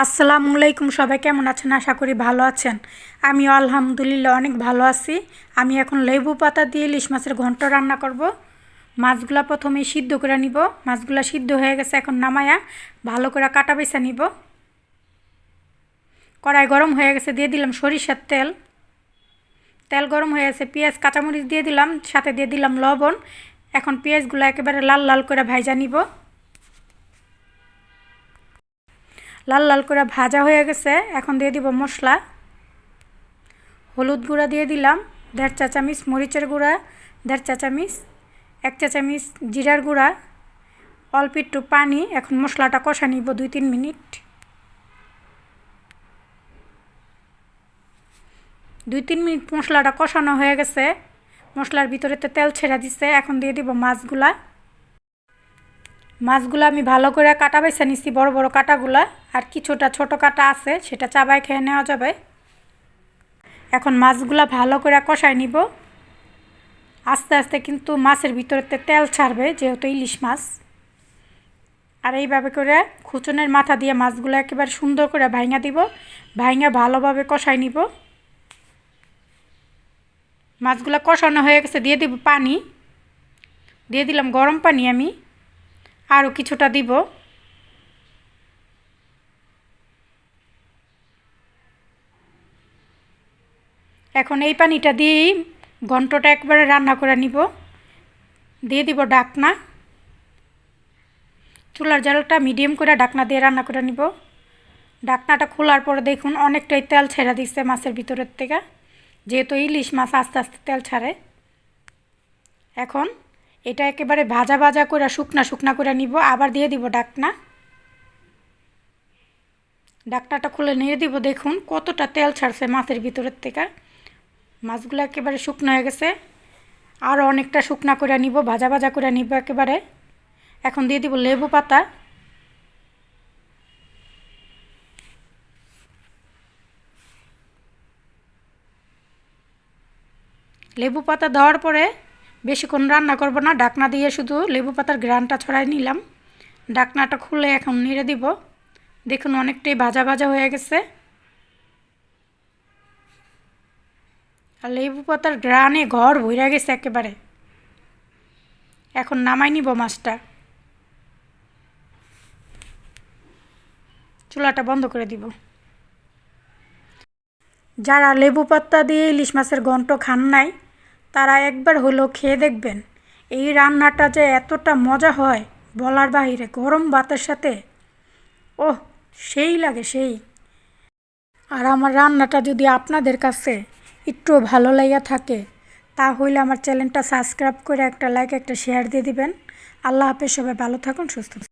আসসালামু আলাইকুম, সবাই কেমন আছেন? আশা করি ভালো আছেন। আমিও আলহামদুলিল্লাহ অনেক ভালো আছি। আমি এখন লেবু পাতা দিয়ে ইলিশ মাছের ঘন্ট রান্না করব। মাছগুলা প্রথমে সিদ্ধ করে নিব। মাছগুলা সিদ্ধ হয়ে গেছে, এখন নামায়া ভালো করে কাটা বেছে নিব। কড়াই গরম হয়ে গেছে, দিয়ে দিলাম সরিষার তেল। তেল গরম হয়ে গেছে, পেঁয়াজ কাঁচামরিচ দিয়ে দিলাম, সাথে দিয়ে দিলাম লবণ। এখন পেঁয়াজগুলো একেবারে লাল লাল করে ভাজা নিব। লাল লাল করে ভাজা হয়ে গেছে, এখন দিয়ে দিব মশলা। হলুদ গুঁড়া দিয়ে দিলাম 1.5 চা চামচ, মরিচের গুঁড়া 1.5 চা চামচ, 1 চা চামচ জিরার গুঁড়া, অল্প একটু পানি। এখন মশলাটা কষা নিব 2-3 মিনিট। 2-3 মিনিট মশলাটা কষানো হয়ে গেছে, মশলার ভিতরেতে তেল ছেড়ে দিচ্ছে। এখন দিয়ে দিব মাছগুলা। মাছগুলো আমি ভালো করে কাটা বেছে নিচ্ছি, বড় বড় কাটাগুলা, আর কিছুটা ছোট কাটা আছে সেটা চাবায় খেয়ে নেওয়া যাবে। এখন মাছগুলা ভালো করে কষায় নিব। আস্তে আস্তে কিন্তু মাছের ভিতরেতে তেল ছাড়বে, যেহেতু ইলিশ মাছ। আর এইভাবে করে খুচনের মাথা দিয়ে মাছগুলো একেবারে সুন্দর করে ভাঙা দিব। ভাঙা ভালোভাবে কষায় নিব। মাছগুলো কষানো হয়ে গেছে, দিয়ে দিব পানি। দিয়ে দিলাম গরম পানি, আমি আরও কিছুটা দিব। এখন এই পানিটা দিয়েই ঘন্টটা একবারে রান্না করে নিব। দিয়ে দিব ঢাকনা। চুলার জালটা মিডিয়াম করে ঢাকনা দিয়ে রান্না করে নিব। ঢাকনাটা খোলার পরে দেখুন অনেকটাই তেল ছেড়ে দিচ্ছে মাছের ভিতরের থেকে, যেহেতু ইলিশ মাছ আস্তে আস্তে তেল ছাড়ে। এখন এটা একেবারে ভাজা ভাজা করে শুকনা শুকনা করে নিব। আবার দিয়ে দিব ঢাকনা। ঢাকনাটা খুলে নিয়ে দিব, দেখুন কতটা তেল ছাড়ছে মাছের ভিতরের থেকে। মাছগুলো একেবারে শুকনো হয়ে গেছে, আরও অনেকটা শুকনা করে নিব, ভাজা ভাজা করে নিব একেবারে। এখন দিয়ে দিব লেবু পাতা। লেবু পাতা দেওয়ার পরে বেশিক্ষণ রান্না করব না, ঢাকনা দিয়ে শুধু লেবু পাতার ঘ্রাণটা ছড়াই নিলাম। ঢাকনাটা খুলে এখন নেড়ে দিব। দেখুন অনেকটাই ভাজা ভাজা হয়ে গেছে, আর লেবু পাতার ঘ্রাণে ঘর ভরে গেছে একেবারে। এখন নামাই নিব মাছটা। চুলাটা বন্ধ করে দিব। যারা লেবু পাতা দিয়ে ইলিশ মাছের ঘন্ট খান নাই, তারা একবার হলেও খেয়ে দেখবেন। এই রান্নাটা যে এতটা মজা হয় বলার বাহিরে, গরম ভাতের সাথে ওহ সেই লাগে সেই। আর আমার রান্নাটা যদি আপনাদের কাছে একটু ভালো লাগা থাকে, তাহলে আমার চ্যানেলটা সাবস্ক্রাইব করে একটা লাইক একটা শেয়ার দিয়ে দিবেন। আল্লাহ হাফেজ, সবাই ভালো থাকুন, সুস্থ থাকুন।